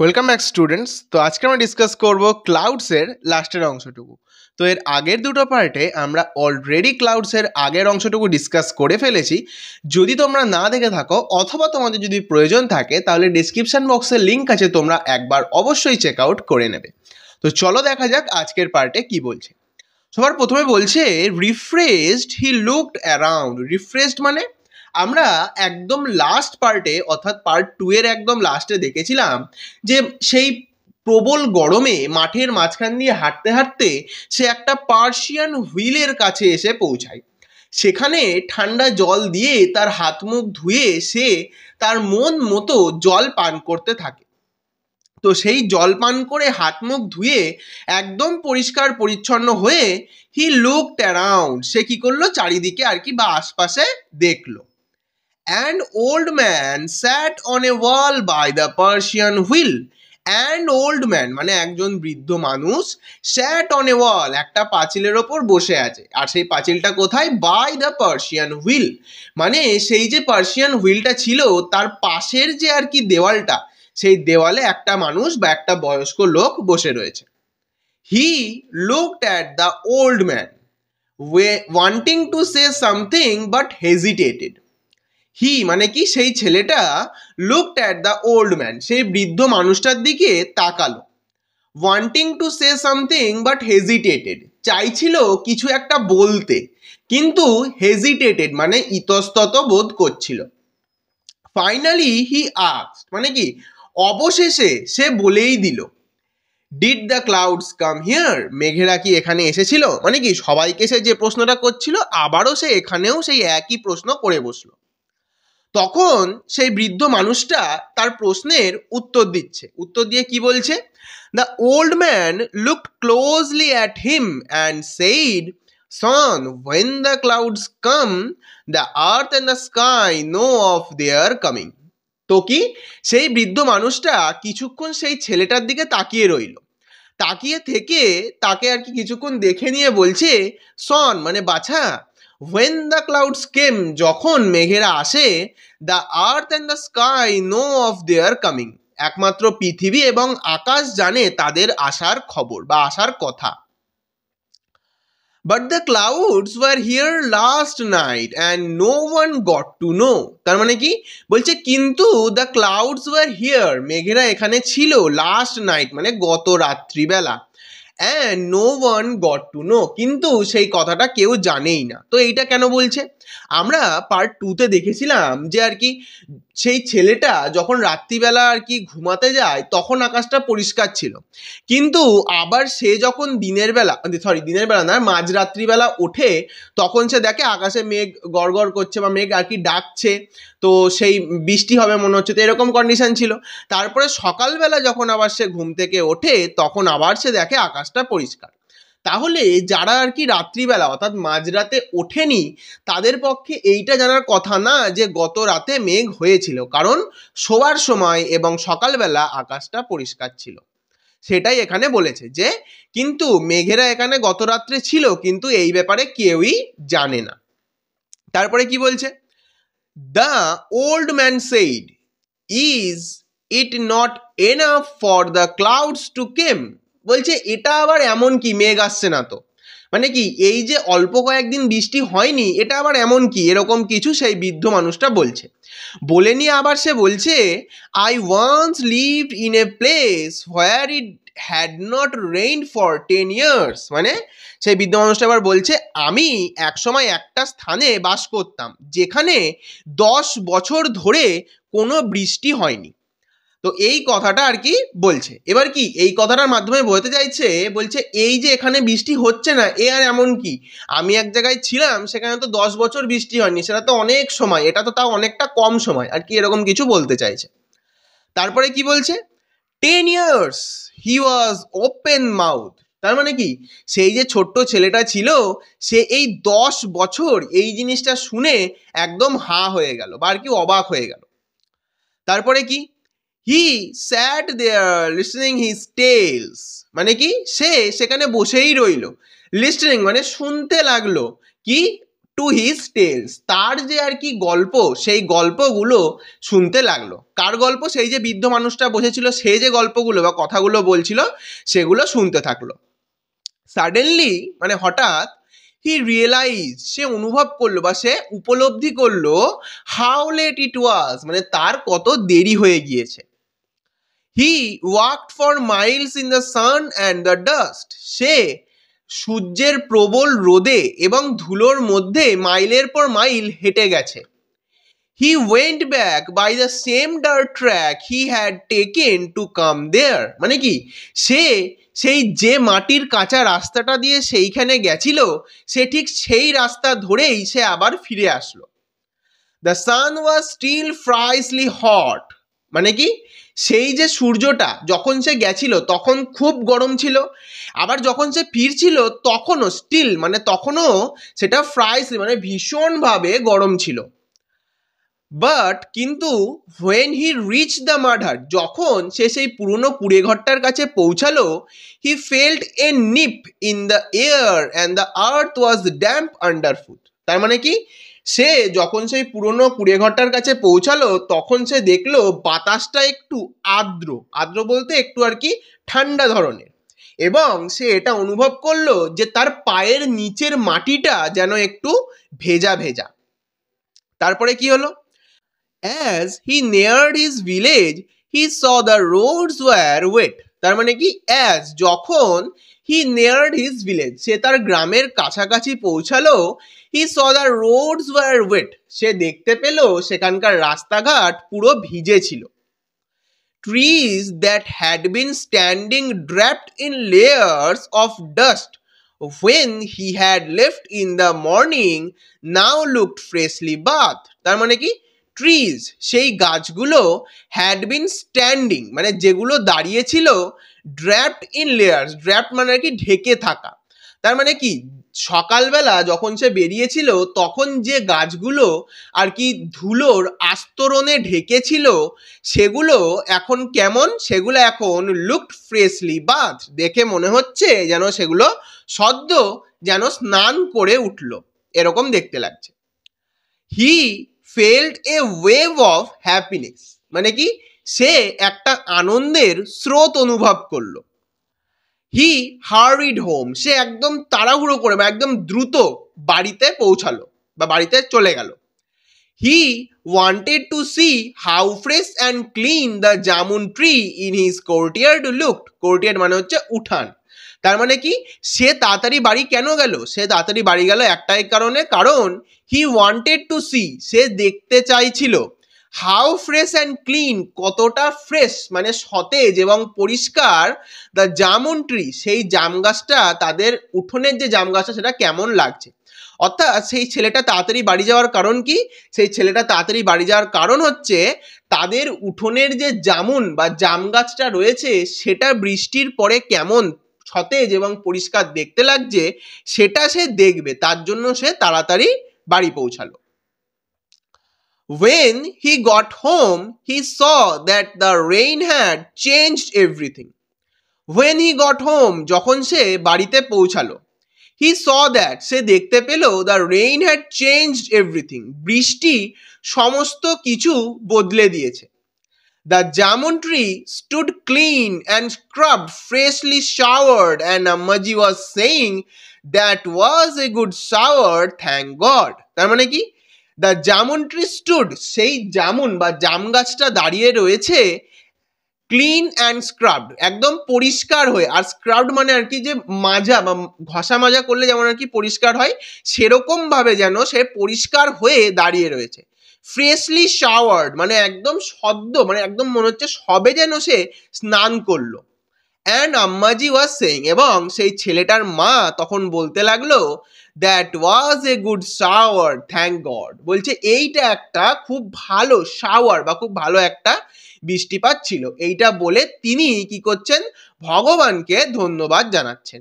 Welcome back students. তো আজকে আমরা ডিসকাস করব ক্লাউডসের লাস্টের অংশটুকু। তো এর আগের দুটো পার্টে আমরা অলরেডি ক্লাউডসের আগের অংশটুকু ডিসকাস করে ফেলেছি। যদি তোমরা না দেখে থাকো অথবা তোমাদের যদি প্রয়োজন থাকে তাহলে ডিসক্রিপশন বক্সে লিঙ্ক আছে, তোমরা একবার অবশ্যই চেক আউট করে নেবে। তো চলো দেখা যাক আজকের পার্টে কি বলছে। সবার প্রথমে বলছে refreshed he looked around. Refreshed মানে আমরা একদম লাস্ট পার্টে অর্থাৎ পার্ট 2 এর একদম লাস্টে দেখেছিলাম যে সেই প্রবল গরমে মাঠের মাঝখান দিয়ে হাঁটতে হাঁটতে সে একটা পার্সিয়ান হুইলের কাছে এসে পৌঁছায়। সেখানে ঠান্ডা জল দিয়ে তার হাত মুখ ধুয়ে সে তার মন মতো জল পান করতে থাকে। তো সেই জল পান করে হাত মুখ ধুয়ে একদম পরিষ্কার পরিচ্ছন্ন হয়ে হি লুকড অ্যারাউন্ড, সে কি করলো চারিদিকে আর কি বা আশপাশে দেখলো। And old man sat on a wall by the Persian wheel. And old man মানে একজন বৃদ্ধ মানুষ, স্যাট অন এ ওয়াল একটা পাঁচিলের ওপর বসে আছে। আর সেই পাঁচিলটা কোথায়? বাই দ্য পার্সিয়ান হুইল, মানে সেই যে পার্সিয়ান হুইলটা ছিল তার পাশের যে আর কি দেওয়ালটা, সেই দেওয়ালে একটা মানুষ বা একটা বয়স্ক লোক বসে রয়েছে। He looked at the old man wanting to say something but hesitated. He মানে কি সেই ছেলেটা looked at the old man, সেই বৃদ্ধ মানুষটার দিকে তাকালো। Wanting to say something but hesitated, চাইছিল কিছু একটা বলতে কিন্তু হেজিটেটেড মানে ইতস্তত বোধ করছিল। ফাইনালি হি আস্কড মানে কি অবশেষে সে বলেই দিল। Did the clouds come here, মেঘেরা কি এখানে এসেছিল? মানে কি সবাইকে সে যে প্রশ্নটা করছিল আবারও সে এখানেও সেই একই প্রশ্ন করে বসলো। তখন সেই বৃদ্ধ মানুষটা তার প্রশ্নের উত্তর দিচ্ছে। উত্তর দিয়ে কি বলছে? The old man looked closely at him and said, Son when the clouds come the earth and the sky know of their coming. তো কি সেই বৃদ্ধ মানুষটা কিছুক্ষণ সেই ছেলেটার দিকে তাকিয়ে রইল, তাকিয়ে থেকে তাকে আর কি কিছুক্ষণ দেখে নিয়ে বলছে, সন মানে বাছা, when the clouds came যখন মেঘেরা আসে, the earth and the sky know of their coming একমাত্র পৃথিবী এবং আকাশ জানে তাদের আসার খবর বা আসার কথা। But the clouds were here last night and no one got to know. তার মানে কি বলছে? কিন্তু the clouds were here, মেঘেরা এখানে ছিল, last night মানে গত রাত্রিবেলা, and no one got to know, কিন্তু সেই কথাটা কেউ জানেই না। তো এইটা কেন বলছে? আমরা পার্ট 2 তে দেখেছিলাম যে আর কি সেই ছেলেটা যখন রাত্রিবেলা আর কি ঘুমাতে যায় তখন আকাশটা পরিষ্কার ছিল, কিন্তু আবার সে যখন দিনের বেলা না মাঝরাত্রিবেলা ওঠে তখন সে দেখে আকাশে মেঘ গড়গড় করছে বা মেঘ আর কি ডাকছে, তো সেই বৃষ্টি হবে মনে হচ্ছে, তো এরকম কন্ডিশন ছিল। তারপরে সকালবেলা যখন আবার সে ঘুম থেকে ওঠে তখন আবার সে দেখে আকাশটা পরিষ্কার। তাহলে যারা আর কি রাত্রিবেলা অর্থাৎ মাঝরাতে ওঠেনি তাদের পক্ষে এইটা জানার কথা না যে গত রাতে মেঘ হয়েছিল, কারণ শোয়ার সময় এবং সকালবেলা আকাশটা পরিষ্কার ছিল। সেটাই এখানে বলেছে যে কিন্তু মেঘেরা এখানে গত রাত্রে ছিল কিন্তু এই ব্যাপারে কেউই জানে না। তারপরে কি বলছে? The old man said, is it not enough for the clouds to came. বলছে এটা আবার এমন কি মেঘ আসছে না তো, মানে কি এই যে অল্প কয়েকদিন বৃষ্টি হয়নি এটা আবার এমন কি, এরকম কিছু সেই বৃদ্ধ মানুষটা বলছে। বলে নিয়ে আবার সে বলছে, I once lived in a place where it had not rain for 10 years। মানে সেই বৃদ্ধ মানুষটা আবার বলছে, আমি একসময় একটা স্থানে বাস করতাম যেখানে 10 বছর ধরে কোনো বৃষ্টি হয়নি। তো এই কথাটা আর কি বলছে। এবার কি এই কথাটার মাধ্যমে বলতে চাইছে, বলছে এই যে এখানে বৃষ্টি হচ্ছে না এ আর এমন কি, আমি এক জায়গায় ছিলাম সেখানে তো 10 বছর বৃষ্টি হয়নি, সেটা তো অনেক সময়, এটা তো তাও অনেকটা কম সময় আর কি, এরকম কিছু বলতে চাইছে। তারপরে কি বলছে? 10 years he was open mouth। তার মানে কি সেই যে ছোট্ট ছেলেটা ছিল সে এই 10 বছর এই জিনিসটা শুনে একদম হা হয়ে গেল বা আর কি অবাক হয়ে গেল। তারপরে কি? হি স্যাট দেয়ার লিসনিং হিজ টেলস, মানে কি সে সেখানে বসেই রইল। লিসনিং মানে শুনতে লাগলো কি টু হিজ টেলস, তার যে আর কি গল্প সেই গল্পগুলো শুনতে লাগলো। কার গল্প? সেই যে বৃদ্ধ মানুষটা বসেছিল সে যে গল্পগুলো বা কথাগুলো বলছিল সেগুলো শুনতে থাকলো। সাডেনলি মানে হঠাৎ হি রিয়েলাইজ, সে অনুভব করলো বা সে উপলব্ধি করলো হাউ লেট ইট ওয়াজ, মানে তার কত দেরি হয়ে গিয়েছে। He walked for miles in the sun and the dust, সে সূর্যের প্রবল রোদে এবং ধুলোর মধ্যে মাইলের পর মাইল হেঁটে গেছে। He went back by the same dirt track he had taken to come there, মানে কি সে সেই যে মাটির কাঁচা রাস্তাটা দিয়ে সেইখানে গেছিল সে ঠিক সেই রাস্তা ধরেই সে আবার ফিরে আসলো। The sun was still fiercely hot, মানে কি সেই যে সূর্যটা যখন সে গেছিল তখন খুব গরম ছিল, আবার যখন সে ফিরছিল তখনও স্টিল মানে তখনও সেটা ফ্রাইসলি মানে ভীষণভাবে গরম ছিল। বাট কিন্তু হোয়েন হি রিচ দ্য মাডহাট, যখন সে সেই পুরনো কুড়ে ঘরটার কাছে পৌঁছালো, he felt a Nip in the air and the earth was damp আন্ডারফুট। তার মানে কি সে যখন সেই পুরনো কুড়ে ঘরটার কাছে পৌঁছালো তখন সে দেখলো বাতাসটা একটু আর্দ্র, আর্দ্র বলতে একটু আর কি ঠান্ডা ধরনের, এবং সে এটা অনুভব করলো যে তার পায়ের নিচের মাটিটা যেন একটু ভেজা ভেজা। তারপরে কি হলো? As he neared his village, he saw the roads were wet. তার মানে কি as যখন he neared his village, সে তার গ্রামের কাছাকাছি পৌঁছালো, he saw the roads were wet, সে দেখতে পেল সেখানকার রাস্তাঘাট পুরো ভিজে ছিল। Trees that had been standing draped in layers of dust when he had left in the morning now looked freshly bathed. তার মানে কি ট্রিজ সেই গাছগুলো হ্যাড বিন স্ট্যান্ডিং মানে যেগুলো দাঁড়িয়েছিল, ড্র্যাপড ইন লেয়ার্স, ড্র্যাপড মানে আর কি ঢেকে থাকা, তার মানে কি সকালবেলা যখন সে বেরিয়েছিল তখন যে গাছগুলো আর কি ধুলোর আস্তরণে ঢেকেছিল সেগুলো এখন কেমন, সেগুলো এখন লুকড ফ্রেশলি বাথ, দেখে মনে হচ্ছে যেন সেগুলো সদ্য যেন স্নান করে উঠলো এরকম দেখতে লাগছে। He felt a wave of happiness, মানে কি সে একটা আনন্দের স্রোত অনুভব করলো। হি হারিড হোম, সে একদম তাড়াহুড়ো করে বা একদম দ্রুত বাড়িতে পৌঁছালো বা বাড়িতে চলে গেল। He wanted to C how fresh and clean the jamun tree in his courtyard looked, courtyard মানে হচ্ছে উঠান, তার মানে কি সে তাড়াতাড়ি বাড়ি কেন গেল, সে তাড়াতাড়ি বাড়ি গেল একটাই কারণে, কারণ হি ওয়ান্টেড টু সি, সে দেখতে চাইছিল, হাউ ফ্রেশ অ্যান্ড ক্লিন কতটা ফ্রেশ মানে সতেজ এবং পরিষ্কার, দ্য জামুন ট্রি সেই জাম গাছটা, তাদের উঠোনের যে জাম গাছটা সেটা কেমন লাগছে। অর্থাৎ সেই ছেলেটা তাড়াতাড়ি বাড়ি যাওয়ার কারণ কি, সেই ছেলেটা তাড়াতাড়ি বাড়ি যাওয়ার কারণ হচ্ছে তাদের উঠোনের যে জামুন বা জাম গাছটা রয়েছে সেটা বৃষ্টির পরে কেমন সতেজ এবং পরিষ্কার দেখতে লাগছে সেটা সে দেখবে, তার জন্য সে তাড়াতাড়ি বাড়ি পৌঁছালো। When he got home, he saw that the rain had changed everything. When he got home, যখন সে বাড়িতে পৌঁছালো, he saw that, সে দেখতে পেল the rain had changed everything, বৃষ্টি সমস্ত কিছু বদলে দিয়েছে। The jamun tree stood clean and scrubbed, freshly showered, and Ammaji was saying, that was a good shower, thank God. তার মানে কি দ্য জামুন ট্রি স্টুড, সেই জামুন বা জাম গাছটা দাঁড়িয়ে রয়েছে, ক্লিন অ্যান্ড স্ক্রাবড একদম পরিষ্কার হয়ে, আর স্ক্রাবড মানে আর কি যে মাজা বা ঘষা মাজা করলে যেমন আর কি পরিষ্কার হয় সেরকম ভাবে যেন সে পরিষ্কার হয়ে দাঁড়িয়ে রয়েছে। ফ্রেশলি শাওয়ার্ড মানে একদম সদ্য, মানে একদম মনে হচ্ছে সবে যেন সে স্নান করলো। অ্যান্ড আম্মাজি ওয়াজ সেইং, এবং সেই ছেলেটার মা তখন বলতে লাগলো, that was a good shower, thank god, বলছে এইটা একটা খুব ভালো শাওয়ার বা খুব ভালো একটা বৃষ্টিপাত ছিল, এইটা বলে তিনি কি করছেন, ভগবানকে ধন্যবাদ জানাচ্ছেন।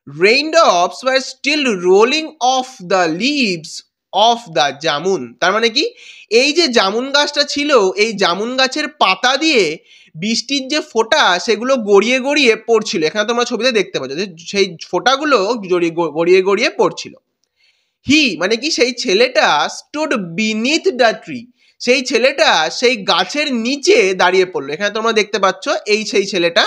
Raindrops were still rolling off the leaves of the jamun, তার মানে কি এই যে জামুন গাছটা ছিল এই জামুন গাছের পাতা দিয়ে বৃষ্টির যে ফোঁটা সেগুলো গড়িয়ে গড়িয়ে পড়ছিল, এখানে তোমরা ছবিতে দেখতে পাচ্ছ যে সেই ফোঁটাগুলো গড়িয়ে গড়িয়ে পড়ছিল। হি মানে কি সেই ছেলেটা স্টুড বিনিথ দ্য ট্রি, সেই ছেলেটা সেই গাছের নিচে দাঁড়িয়ে পড়লো। এখানে তোমরা দেখতে পাচ্ছ এই সেই ছেলেটা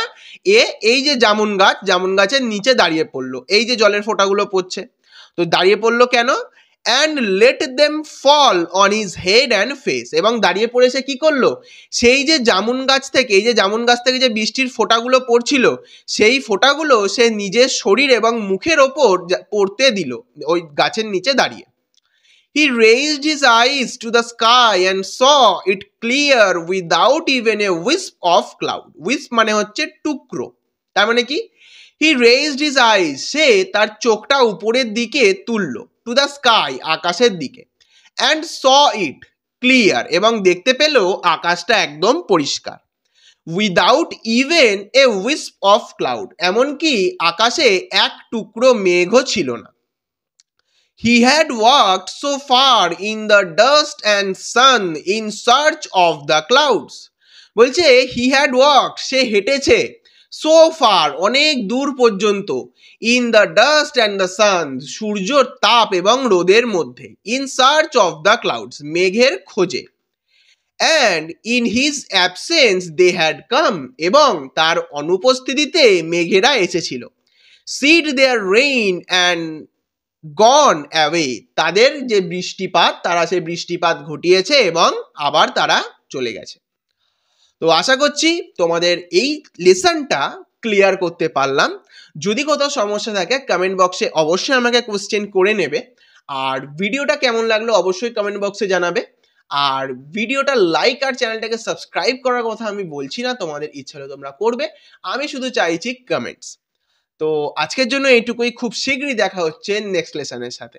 এই যে জামুন গাছের নিচে দাঁড়িয়ে পড়লো, এই যে জলের ফোঁটাগুলো পড়ছে। তো দাঁড়িয়ে পড়লো কেন? And let them fall on his head and face, এবং দাঁড়িয়ে পড়ে সে কি করলো, সেই যে জামুন গাছ থেকে যে বৃষ্টির ফোঁটাগুলো পড়ছিল, সেই ফোঁটাগুলো সে নিজের শরীর এবং মুখের ওপর পড়তে দিল ওই গাছের নিচে দাঁড়িয়ে। He raised his eyes to the sky and saw it clear without even a wisp of cloud. Wisp মানে হচ্ছে টুকরো, তার মানে কি? He raised his eyes, সে তার চোখটা উপরের দিকে তুললো, to the sky আকাশের দিকে, and saw it clear এবং দেখতে পেল আকাশটা একদম পরিষ্কার, without even a wisp of cloud, এমনকি আকাশে এক টুকরো মেঘও ছিল না। He had walked so far in the dust and sun in search of the clouds. বলছে he had walked, say হেঁটেছে, so far অনেক দূর পর্যন্ত, in the dust and the sun সূর্যর তাপ এবং রোদের মধ্যে, in search of the clouds মেঘের খোঁজে, and in his absence they had come এবং তার অনুপস্থিতিতে মেঘেরা এসেছিল, seed their rain and gone away তাদের যে বৃষ্টিপাত, তারা সেই বৃষ্টিপাত ঘটিয়েছে এবং আবার তারা চলে গেছে। তো আশা করছি তোমাদের এই লেসনটা ক্লিয়ার করতে পারলাম। যদি কোথাও সমস্যা থাকে কমেন্ট বক্সে অবশ্যই আমাকে কোশ্চেন করে নেবে, আর ভিডিওটা কেমন লাগলো অবশ্যই কমেন্ট বক্সে জানাবে। আর ভিডিওটা লাইক আর চ্যানেলটাকে সাবস্ক্রাইব করার কথা আমি বলছি না, তোমাদের ইচ্ছা হলে তোমরা করবে, আমি শুধু চাইছি কমেন্টস। তো আজকের জন্য এইটুকুই, খুব শীঘ্রই দেখা হচ্ছে নেক্সট লেসনের সাথে।